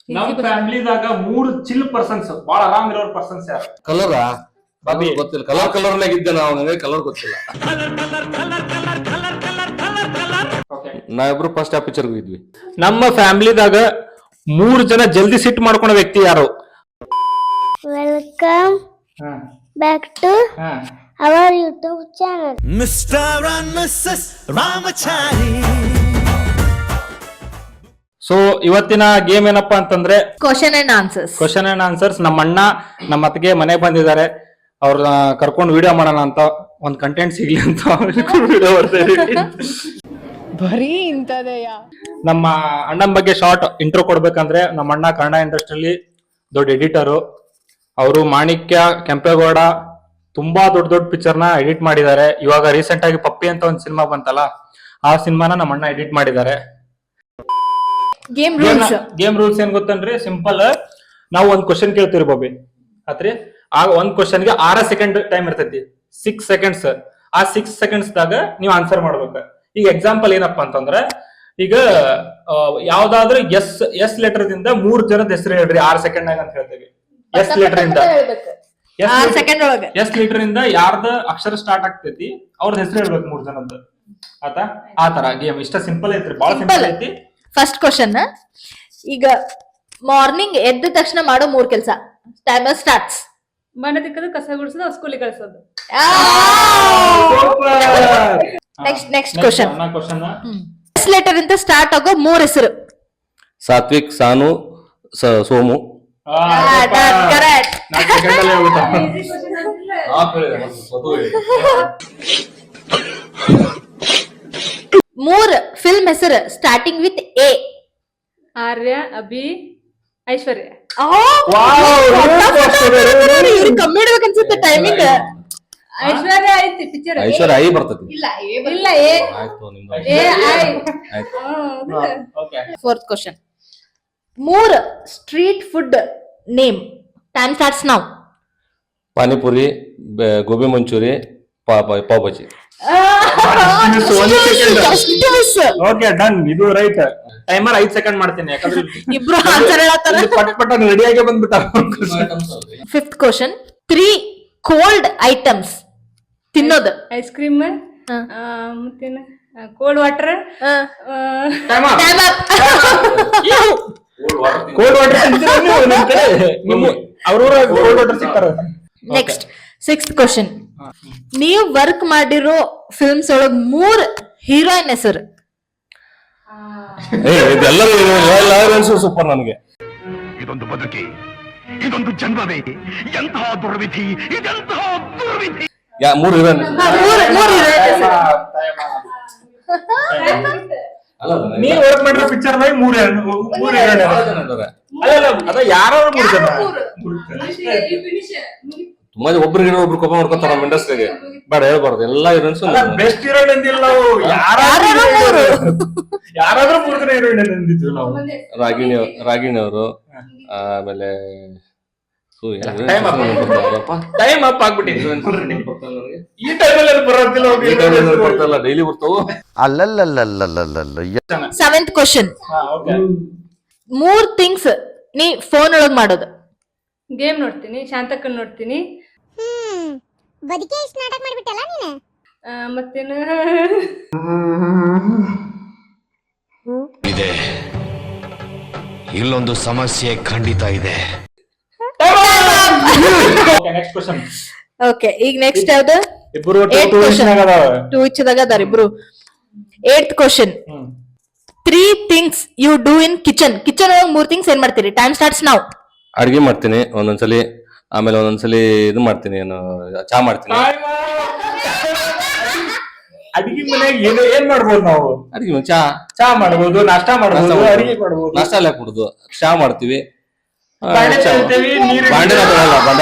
ನಮ್ ಫ್ಯಾಮಿಲಿದಾಗ 3 chill persons ಬಾಳ ಆರಾಮ್ ಇರೋರ್ ಪರ್ಸನ್ಸ್ ಯಾರು? ಕಲರ್ ಗೊತ್ತಿಲ್ಲ. ಕಲರ್ ಇದ್ದೆ ನಾವು, ನನಗೆ ಕಲರ್ ಗೊತ್ತಿಲ್ಲ. ನಾವಿಬ್ರು ಫಸ್ಟ್ ಆ ಪಿಕ್ಚರ್ ಹೋಗಿದ್ವಿ. ನಮ್ಮ ಫ್ಯಾಮಿಲಿದಾಗ 3 ಜನ ಜಲ್ದಿ ಸಿಟ್ ಮಾಡ್ಕೊಂಡ ವ್ಯಕ್ತಿ ಯಾರು? Welcome back to our YouTube channel mister and missus Ramachari. So ಇವತ್ತಿನ ಗೇಮ್ ಏನಪ್ಪಾ ಅಂತಂದ್ರೆ ಕ್ವಶನ್ ಅಂಡ್ ಆನ್ಸರ್ಸ್. ನಮ್ಮ ಅಣ್ಣ ನಮ್ಮ ಅತ್ತಿಗೆ ಮನೆಗೆ ಬಂದಿದ್ದಾರೆ. ಅವ್ರನ್ನ ಕರ್ಕೊಂಡು ವಿಡಿಯೋ ಮಾಡೋಣ ಅಂತ, ಒಂದ್ ಕಂಟೆಂಟ್ ಸಿಗ್ಲಿ ಅಂತ ವಿಡಿಯೋ ಬರೀ ಇಂತದೆಯ. ನಮ್ಮ ಅಣ್ಣನ ಬಗ್ಗೆ ಶಾರ್ಟ್ ಇಂಟ್ರೋ ಕೊಡ್ಬೇಕಂದ್ರೆ, ನಮ್ಮ ಅಣ್ಣ ಕನ್ನಡ ಇಂಡಸ್ಟ್ರಿಯಲ್ಲಿ ದೊಡ್ಡ ಎಡಿಟರು. ಅವರು ಮಾಣಿಕ್ಯ, ಕೆಂಪೇಗೌಡ ತುಂಬಾ ದೊಡ್ಡ ಪಿಕ್ಚರ್ ನ ಎಡಿಟ್ ಮಾಡಿದ್ದಾರೆ. ಇವಾಗ ರೀಸೆಂಟ್ ಆಗಿ ಪಪ್ಪಿ ಅಂತ ಒಂದ್ ಸಿನಿಮಾ ಬಂತಲ್ಲ, ಆ ಸಿನಿಮಾನ ನಮ್ಮ ಅಣ್ಣ ಎಡಿಟ್ ಮಾಡಿದ್ದಾರೆ. ಗೇಮ್ ರೂಲ್ಸ್ ಏನ್ ಗೊತ್ತನ್ರಿ? ಸಿಂಪಲ್. ನಾವು ಒಂದ್ ಕ್ವಶನ್ ಕೇಳ್ತೀವಿ ಬಾಬಿ ಆತ್ರಿ. ಆಗ ಒಂದ್ ಕ್ವಶನ್ಗೆ 6 ಸೆಕೆಂಡ್ ಟೈಮ್ ಇರ್ತೈತಿ. 6 ಸೆಕೆಂಡ್ಸ್. ಆ 6 ಸೆಕೆಂಡ್ಸ್ ದಾಗ ನೀವು ಆನ್ಸರ್ ಮಾಡ್ಬೇಕು. ಈಗ ಎಕ್ಸಾಂಪಲ್ ಏನಪ್ಪಾ ಅಂತಂದ್ರೆ, ಈಗ ಯಾವ್ದಾದ್ರು ಎಸ್ ಲೆಟರ್ ದಿಂದ 3 ಜನದ ಹೆಸರು ಹೇಳ್ರಿ 6 ಸೆಕೆಂಡ್ ನಾಗ ಅಂತ ಹೇಳ್ತೇವೆ. ಎಸ್ ಲೆಟರ್ ಇಂದ ಎಸ್ ಲೆಟರ್ ಇಂದ ಯಾರ್ದ ಅಕ್ಷರ ಸ್ಟಾರ್ಟ್ ಆಗ್ತೈತಿ ಅವ್ರದ್ ಹೆಸರು ಹೇಳ್ಬೇಕು 3 ಜನದ್ದು. ಆತಾ? ಆ ತರ ಗೇಮ್. ಇಷ್ಟ ಸಿಂಪಲ್ ಐತ್ರಿ, ಬಾಳ ಸಿಂಪಲ್ ಐತಿ. First question. ಈಗ ಮಾರ್ನಿಂಗ್ ಎದ್ದ ತಕ್ಷಣ ಮಾಡೋ 3 ಕೆಲಸ. Timer starts. ಮನೆ ತಿಕ್ಕದು, ಕಸ ಗುಡಿಸೋದು, ಸ್ಕೂಲಿಗೆ ಕಳಿಸೋದು. Next question. ಎಸ್ ಲೆಟರ್ ಇಂದ ಸ್ಟಾರ್ಟ್ ಆಗೋ 3 ಹೆಸರು. ಸಾತ್ವಿಕ್, ಸಾನು, ಸೋಮು. ಕರೆಕ್ಟ್. 3 ಫಿಲ್ಮ್ ಹೆಸರು ಸ್ಟಾರ್ಟಿಂಗ್ ವಿತ್ ಎ. ಆರ್ಯ, ಅಭಿ, ಐಶ್ವರ್ಯ. ಕಮ್ಮಿ ಇಡ್ಬೇಕನ್ಸುತ್ತೆ ಟೈಮಿಂಗ್. ಐಶ್ವರ್ಯ ಐತಿ ಪಿಕ್ಚರ್. ಐಶ್ವರ್ಯ ಐ ಬರ್ತೈತಿ. ಇಲ್ಲ ಆಯ್ತು ನಿಮ್ದು. Fourth question. 3 street food name. Time starts now. Panipuri, gobi manchurian, pav bhaji. Okay done. ಇದು ರೈಟ್. ಟೈಮರ್ 5 ಸೆಕೆಂಡ್ ಮಾಡ್ತೀನಿ, ಯಾಕಂದ್ರೆ ಇಬ್ರು ಆನ್ಸರ್ ಹೇಳತ್ತಾರ. ಪಟ್ ರೆಡಿ ಆಗಿ ಬಂದ್ಬಿಟ್ಟ. Fifth question. 3 ಕೋಲ್ಡ್ ಐಟಮ್ಸ್ ತಿನ್ನೋದು. ಐಸ್ ಕ್ರೀಮ್, ಮತ್ತೇನ ಕೋಲ್ಡ್ ವಾಟರ್. ಕೋಲ್ಡ್ ವಾಟರ್ ತಿಂತೀರಾ ನೀವು? ನಮ್ ಕಡೆ ಅವ್ರೂರ ಕೋಲ್ಡ್ ವಾಟರ್ ಸಿಗ್ತಾರ. Next sixth question. ನೀವು ವರ್ಕ್ ಮಾಡಿರೋ ಫಿಲ್ಮ್ಸ್ ಒಳಗ್ 3 ಹೀರೋಯಿನ್ ಹೆಸರು. ಇದೆಲ್ಲ ಸೂಪರ್. ನನಗೆ ಇದೊಂದು ಬದುಕಿ, ಇದೊಂದು ಜನ್ಮವೇ, ಎಂತಹ ದುರ್ವಿಧಿ, ಇದೆಂತಹ ದುರ್ವಿಧಿ. 3 ಹೀರೋಯಿನ್. 3 ಹೀರೋಯಿನ್ ಹೆಸರು. ನೀವ್ ವರ್ಕ್ ಮಾಡಿರೋ ಪಿಕ್ಚರ್ ದಾಗ 3 ಅದ ಯಾರು 3 ಜನ. ತುಂಬಾ ಒಬ್ರಿಗೆ ಒಬ್ರು ಕೋಪ ಮಾಡ್ಕೊತಾರ ನಮ್ಮ ಇಂಡಸ್ಟ್ರಿಗೆ. ಬೇಡ ಹೇಳ್ಬಾರ್ದು, ಎಲ್ಲಾ ಹೀರೋಯಿನ್ಸ್ ಬೆಸ್ಟ್ ಹೀರೋಯಿನ್ ಅಂದಿಲ್ಲ ನಾವು. ಯಾರಾದ್ರೂ 3 ಜನ ಹೀರೋಯಿನ್ ಅಂದಿದ್ವಿ ನಾವು. ರಾಗಿಣಿ ಅವರು, ಆಮೇಲೆ ಟೈಮ್ ಅಪ್ ಆಗ್ಬಿಟ್ಟಿದೆ. ಈ ಟೈಮಲ್ಲಿ ಬರೋದಿಲ್ಲ, ಡೈಲಿ ಬರ್ತಾವು. Seventh question. 3 ಥಿಂಗ್ಸ್ ನೀ ಫೋನ್ ಒಳಗ್ ಮಾಡೋದು. ಗೇಮ್ ನೋಡ್ತೀನಿ, ಶಾಂತಕ್ಕನ್ ನೋಡ್ತೀನಿ. ಬದುಕೆ ಇಷ್ಟು ನಾಟಕ ಮಾಡ್ಬಿಟ್ಟಲ್ಲ ನೀನು. ಮತ್ತೇನ ಇದೆ, ಇಲ್ಲೊಂದು ಸಮಸ್ಯೆ ಖಂಡಿತ ಇದೆ. Next question. ಓಕೆ, ಈಗ ನೆಕ್ಸ್ಟ್ ಯಾವ್ದು? ಇಬ್ರು 2 ಇಚ್ಚದಾಗ ಅದಾರ ಇಬ್ರು. 8th question. 3 things you do in kitchen. Kitchen ಒಳಗ್ 3 ಥಿಂಗ್ಸ್ ಏನ್ ಮಾಡ್ತೀರಿ? Time starts now. ಅಡ್ಗೆ ಮಾಡ್ತೀನಿ ಒಂದೊಂದ್ಸಲಿ, ಆಮೇಲೆ ಒಂದೊಂದ್ಸಲಿ ಇದು ಮಾಡ್ತೀನಿ, ಏನು ಚಾ ಮಾಡ್ತೀನಿ. ಅಡಿಗೆ ಮನೆಯಾಗ ಏನ್ ಮಾಡ್ಬೋದು ನಾವು? ಅಡ್ಗೆ ಚಾ ಮಾಡ್ಬೋದು, ನಾಷ್ಟಾ ಮಾಡ್ಬೋದು, ಅಡಿಗೆ ಮಾಡ್ಬೋದು. ನಾಷ್ಟ ಎಲ್ಲ ಹಾಕ್ಬಿಡುದು, ಚಾ ಮಾಡ್ತೀವಿ. ಬಾಂಡೆ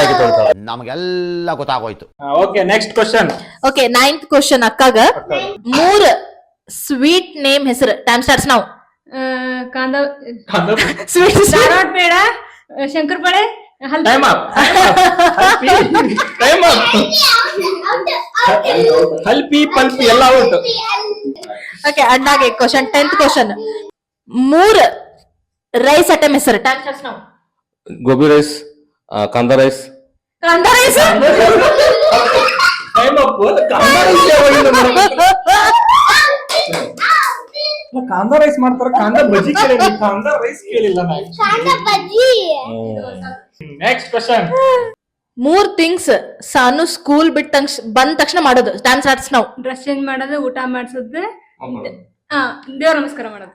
ಹಾಕಿ ತೊಳ್ತಾಳೆ. ನಮಗೆಲ್ಲ ಗೊತ್ತಾಗೋಯ್ತು. Okay, next question. Okay, 9th question. ಅಕ್ಕಾಗ 3 ಸ್ವೀಟ್ ನೇಮ್ ಹೆಸರು. Time starts now. ಕಾಂದ, sweet Dharwad peda, shankarpali, time up. ಹಲ್ಪಿ ಪಲ್ಪಿ ಎಲ್ಲ ಔಟ್. ಓಕೆ, ಅಣ್ಣಾಗೆ question. 10th question. 3 rice item ಹೆಸರು. Time starts now. Gobi rice, ಕಾಂದಾ ರೈಸ್. ಕಾಂದಾ ರೈಸ್. Time up. ಕಾಂದಾ ರೈಸ್ ಮಾಡ್ತಾರ, ಕಾಂದಾ ಬಜ್ಜಿ ಕೇಳಿಲ್ಲ, ಕಾಂದಾ ರೈಸ್ ಕೇಳಿಲ್ಲ ನಾವು. Next question. 3 ಥಿಂಗ್ಸ್ ಸಾನು ಸ್ಕೂಲ್ ಬಂದ ತಕ್ಷಣ ಮಾಡೋದು. Time starts now. Dress change ಮಾಡೋದು, ಊಟ ಮಾಡಿಸೋದು, ದೇವ್ರ ನಮಸ್ಕಾರ ಮಾಡೋದು.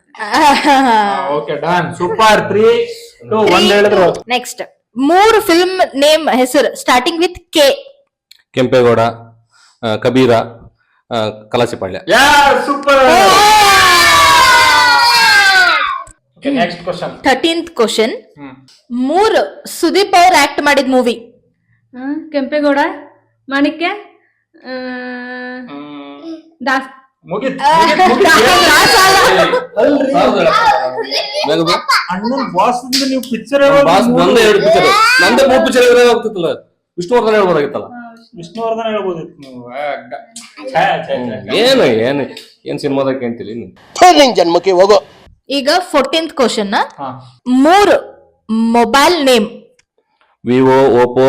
Okay done, super. 3 2 1 ಹೇಳಿದ್ರು. ನೆಕ್ಸ್ಟ್ 3 ಫಿಲ್ಮ್ ನೇಮ್ ಹೆಸರು starting with K. Kempegowda, Kabira, Kalasipalya. Yeah super. Okay next question. 13th question. 3 Sudeep ಅವ್ರು ಆಕ್ಟ್ ಮಾಡಿದ ಮೂವಿ. ಕೆಂಪೇಗೌಡ, ಮಾಣಿಕ್ಯ, ದಾಸ್. ಮುಗಿತ್. ಬೇಗ ಅಣ್ಣನ್ ಬಾಸ್ ನೀವು ಪಿಕ್ಚರ್ ಬಾಸ್ ಒಂದೇ 2 ಪಿಕ್ಚರ್, ನಂದೇ 3 ಪಿಕ್ಚರ್ ಹೋಗ್ತಿತ್ತಲ್ಲ. ವಿಷ್ಣುವರ್ಧನ್ ಹೇಳ್ಬೋದಾಗಿತ್ತಲ್ಲ. ವಿಷ್ಣುವರ್ಧನ್ ಹೇಳ್ಬೋದಿತ್ತು ನೀವು. ಏನ್ ಸಿನಿಮಾದಾಗ ಕೇಳ್ತೀರಿ ನೀನು? ನಿನ್ ಜನ್ಮಕ್ಕೆ ಹೋಗೋ. ಈಗ 14th question. 3 mobile name. Vivo, Oppo,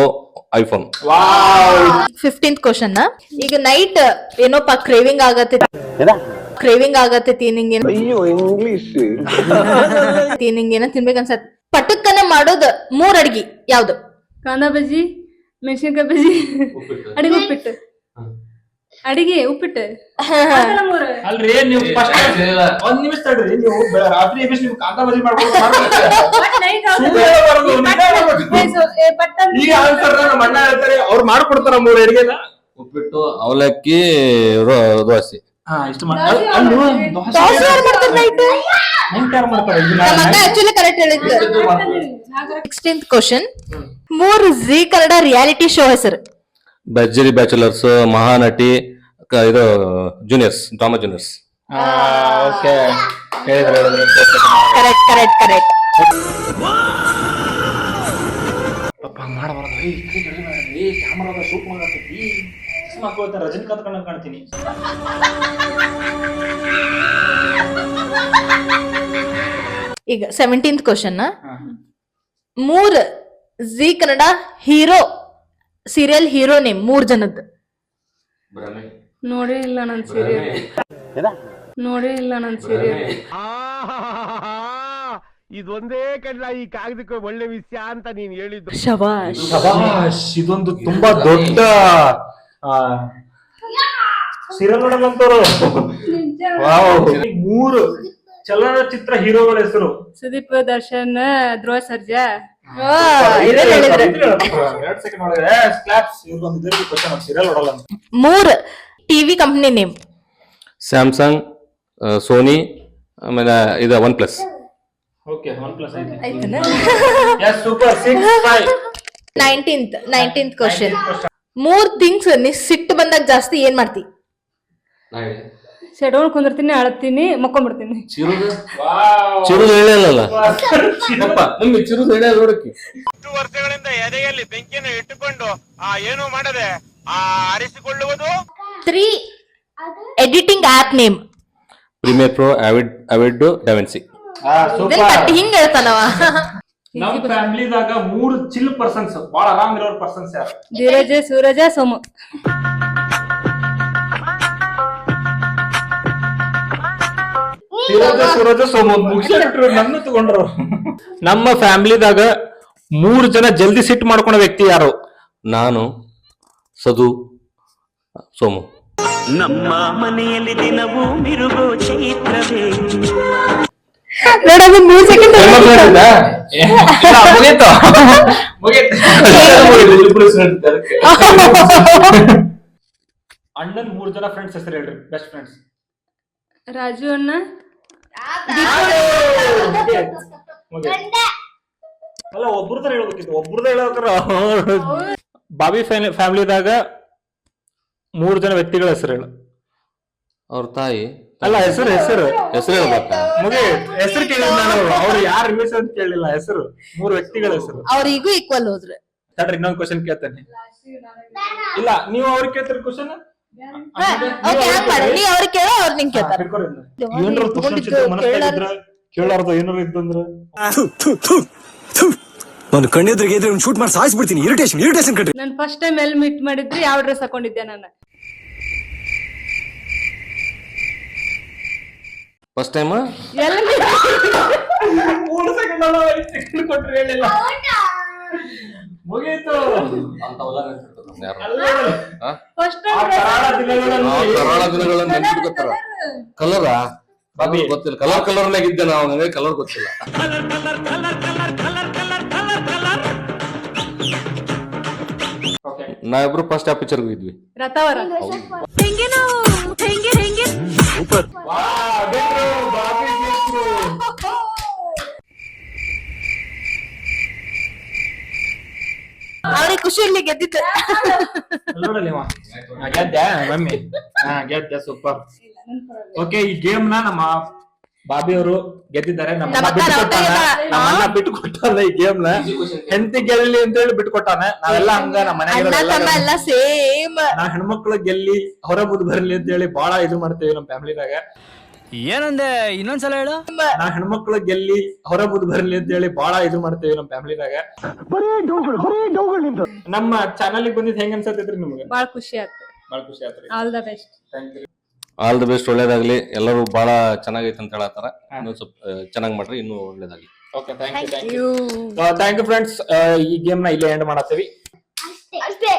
iPhone. 15th question. ಈಗ ನೈಟ್ ಏನೋಪ್ಪ ಕ್ರೇವಿಂಗ್ ಆಗತ್ತೆ ತಿನ್ನಿಂಗ್ ಏನೋ ತಿನ್ಬೇಕನ್ಸತ್. ಪಟಕ್ಕನ ಮಾಡೋದು 3 ಅಡ್ಗಿ ಯಾವ್ದು? ಕಾಂದಾ ಬಜ್ಜಿ, ಮೆಣಸಿನ್ಕಾಯಿ ಬಜ್ಜಿ, ಅಡಿಗೆ ಉಪ್ಪಿಟ್ಟು. ಅಡಿಗೆ ಉಪ್ಪಿಟ್ಟು. ಅಲ್ರಿ ನೀವು ಫಸ್ಟ್ ಒಂದ್ ನಿಮಿಷ ತಡ್ರಿ. ನೀವು ರಾತ್ರಿ ಎಬ್ಬಿಸಿ ನೀವು ಕಾಂದಾ ಬಜ್ಜಿ ಮಾಡ್ಕೊಂಡು ಈಗ ಆನ್ಸರ್ ನಮ್ಮ ಅಣ್ಣ ಹೇಳ್ತಾರೆ, ಅವ್ರು ಮಾಡ್ಕೊಡ್ತಾರ 3 ಅಡಿಗೆನ. ಉಪ್ಪಿಟ್ಟು, ಅವಲಕ್ಕಿ, ದೋಸೆ. ಇಷ್ಟು ಆಕ್ಚುಲಿ ಕರೆಕ್ಟ್ ಹೇಳಿದ್ದು. 16th question. 3 Zee Kannada reality show ಹೆಸರು. ಭರ್ಜರಿ ಬ್ಯಾಚುಲರ್ಸ್, ಮಹಾನಟಿ, ಇದು juniors, drama juniors. Okay correct correct correct. Rajinikanth ಕಣ್ಣ ಕಾಣ್ತೀನಿ. ಈಗ 17th question. 3 Zee Kannada hero serial hero name 3 ಜನದ್ದು. ನೋಡೇ ಇಲ್ಲ ನನ್ ಸೀರಿಯಲ್. ಇದೊಂದೇ ಕಡ್ಲ ಈ ಕಾಗದಕ್ಕೆ ಒಳ್ಳೆ ವಿಷಯ ಅಂತ ನೀನ್ ಹೇಳಿದ್ದು. ಶಬಾಷ್. ಇದೊಂದು ತುಂಬಾ ದೊಡ್ಡ ಸೀರಿಯಲ್ ನೋಡಲ್ಲಂತವ್ರು. 3 ಚಲನಚಿತ್ರ ಹೀರೋಗಳ ಹೆಸರು. Sudeep, Darshan, Dhruva Sarja. 3 TV company name. Samsung, Sony, ಆಮೇಲೆ ಇದು OnePlus. ಓಕೆ OnePlus ಐತೆ. Yes super. 6 5. 19th question. 3 things ನೀ ಸಿಟ್ಟು ಬಂದಾಗ ಜಾಸ್ತಿ ಏನ್ ಮಾಡ್ತಿ? ಶೆಡ್ಯೂಲ್ ಕುಂದಿರ್ತೀನಿ, ಅಳತೀನಿ, ಮಕ್ಕೊಂಡ್ಬಿಡ್ತೀನಿ. ಚಿರುದು ಹೇಳಿಲ್ಲ ಚಿರುದು ಹೇಳ ನೋಡಕ್ಕೆ. 10 ವರ್ಷಗಳಿಂದ ಎದೆಯಲ್ಲಿ ಬೆಂಕಿಯನ್ನು ಇಟ್ಟುಕೊಂಡು ಏನು ಮಾಡದೆ ಆರಿಸಿಕೊಳ್ಳುವುದು. 3 editing app name. Premiere Pro, Avid, DaVinci. ಹಿಂಗ್ ಹೇಳ್ತಾನವ. ನಮ್ ಫ್ಯಾಮಿಲಿದಾಗ 3 ಚಿಲ್ ಪರ್ಸನ್ಸ್, ಬಹಳ ಆರಾಮ್ ಇರೋ ಪರ್ಸನ್ಸ್ ಯಾರು? ಧೀರಜ, ಸೂರಜ, ಸೋಮು. ಸೂರಜ ಸೋಮು ಮುಗಿಸಿಟ್ರು ನನ್ನ ತಗೊಂಡ್ರು. ನಮ್ಮ ಫ್ಯಾಮಿಲಿದಾಗ 3 ಜನ ಜಲ್ದಿ ಸಿಟ್ ಮಾಡ್ಕೊಂಡ ವ್ಯಕ್ತಿ ಯಾರು? ನಾನು, ಸದು, ಸೋಮು. ನಮ್ಮ ಮನೆಯಲ್ಲಿ ದಿನವೂ ಮಿರುಗೋ ಚೈತ್ರವೇ. ನೋಡೋದು 3 ಸೆಕೆಂಡ್. ಅಣ್ಣನ್ 3 ಜನ ಫ್ರೆಂಡ್ಸ್ ಹೆಸರು ಹೇಳ್ರಿ, ಬೆಸ್ಟ್ ಫ್ರೆಂಡ್ಸ್. ರಾಜು ಅಣ್ಣ, ಅಲ್ಲ ಒಬ್ರದ್ರ ಹೇಳ್ಬೇಕಿತ್ತು, ಒಬ್ರದ ಹೇಳೋಕ್ರ. ಬಾಬಿ ಫ್ಯಾಮಿಲಿದಾಗ 3 ಜನ ವ್ಯಕ್ತಿಗಳ ಹೆಸರು ಹೇಳು. ಅವ್ರ ತಾಯಿ ಅಲ್ಲ ಹೆಸರು ಹೇಳ್ಬೇಕಾ? ಹೆಸರು ಕೇಳಿಲ್ಲ ನಾನು, ಅವ್ರು ಯಾರು ರಿಲೇಷನ್ ಅಂತ ಕೇಳಿಲ್ಲ. ಹೆಸರು 3 ವ್ಯಕ್ತಿಗಳ ಹೆಸರು. ಅವ್ರಿಗೂ ಈಕ್ವಲ್ ಹೋದ್ರೆ ತಡ್ರಿ ಇನ್ನೊಂದು ಕ್ವಶನ್ ಕೇಳ್ತೇನೆ. ಇಲ್ಲ ನೀವು ಅವ್ರಿಗೆ ಕೇಳ್ತೀರಿ ಕ್ವಶನ್. ನೀ ಅವ್ರಿಗೆ ಕೇಳೋ, ಅವ್ರು ನಿಂಗೆ ಕೇಳ್ತಾರೆ. ಕೇಳಾರ್ದ ಏನಾರ ಇದ್ದಂದ್ರ ನಾನು ಕಣ್ಣೆದ್ರಿಗೆ ಇದ್ರೆ ಶೂಟ್ ಮಾಡಿ ಸಾಯಿಸ್ಬಿಡ್ತೀನಿ. ಇರಿಟೇಷನ್ ಕಟ್ರಿ. ನಾನು ಫಸ್ಟ್ ಟೈಮ್ ಎಲ್ಲಿ ಮೀಟ್ ಮಾಡಿದ್ರಿ ಯಾವ ಡ್ರೆಸ್ ಹಾಕೊಂಡಿದ್ದೆ ನಾನು? ಫಸ್ಟ್ ಟೈಮ್ ಎಲ್ಲಿ 3 ಸೆಕೆಂಡ್ ಕೊಟ್ರೆ ಹೇಳಿಲ್ಲ ಮುಗೀತು. ಫಸ್ಟ್ ಆ ಕರಾಳ ದಿನಗಳಲ್ಲಿ ಕರಾಳ ದಿನಗಳನ್ನು ನೆನ್ಪಿಟ್ಕೋತಾರ. ಕಲರಾ ಬಾಬಿ ಗೊತ್ತಿಲ್ಲ. ಕಲರ್ ಇದ್ದೆ ನಾವು, ನನಗೆ ಕಲರ್ ಗೊತ್ತಿಲ್ಲ. ನಾವಿಬ್ರು ಫಸ್ಟ್ ಆ ಪಿಕ್ಚರ್ ಹೋಗಿದ್ವಿ. ರಥವರ ಅವ್ರಿಗೆ ಖುಷಿಯಲ್ಲಿ ಗೆದ್ದಿತ್ತು. ನೋಡಲಿ ಗೆದ್ದೆ ಮಮ್ಮಿ. ಗೆದ್ದೆ ಸೂಪರ್. ಓಕೆ, ಈ ಗೇಮ್ ನ ನಮ್ಮ ಬಾಬಿ ಅವರು ಗೆದ್ದಿದ್ದಾರೆ. ನಮ್ಮನ್ನ ಬಿಟ್ಟು ಕೊಟ್ಟಾನ ಈ ಗೇಮ್ ನ. ಹೆಂಡತಿ ಗೆಲ್ಲಿ ಅಂತ ಹೇಳಿ ಬಿಟ್ಟು ಕೊಟ್ಟಾನ. ನಾವೆಲ್ಲ ಹಂಗ ನಮ್ಮ ಅಣ್ಣ ತಮ್ಮ ಮನೆಯಾಗ ಎಲ್ಲ ಸೇಮ್. ನಾವ್ ಹೆಣ್ಮಕ್ಳು ಗೆಲ್ಲಿ ಹೊರ ಬುದ್ ಬರ್ಲಿ ಅಂತ ಹೇಳಿ ಬಹಳ ಇದು ಮಾಡ್ತೇವಿ ನಮ್ಮ ಫ್ಯಾಮಿಲಿದಾಗ. ಏನಂದೆ ಇನ್ನೊಂದ್ಸಲ ಹೇಳು. ನಾವ್ ಹೆಣ್ಮಕ್ಳು ಗೆಲ್ಲಿ ಹೊರ ಬುದ್ ಬರ್ಲಿ ಅಂತ ಹೇಳಿ ಬಹಳ ಇದು ಮಾಡ್ತೇವಿ ನಮ್ಮ ಫ್ಯಾಮಿಲಿದಾಗ. ನಮ್ಮ ಚಾನಲ್ ಬಂದಿದ್ ಹೆಂಗ್ ಅನ್ಸತ್ತೈತ್ರಿ ನಿಮ್ಗೆ? ಬಾಳ ಖುಷಿ ಆಯ್ತು. ಬಹಳ ಖುಷಿ ಆತ್ರಿ. All the best. Thank you. All the best. ಒಳ್ಳೇದಾಗ್ಲಿ. ಎಲ್ಲರೂ ಬಹಳ ಚೆನ್ನಾಗೈತೆ ಅಂತ ಹೇಳತ್ತಾರ. ಇನ್ನೂ ಸ್ವಲ್ಪ ಚೆನ್ನಾಗ್ ಮಾಡ್ರಿ, ಇನ್ನೂ ಒಳ್ಳೇದಾಗ್ಲಿ. Okay, thank you friends. ಈ ಗೇಮ್ ನ ಇಲ್ಲೇ ಎಂಡ್ ಮಾಡತ್ತೀವಿ. ಅಷ್ಟೇ.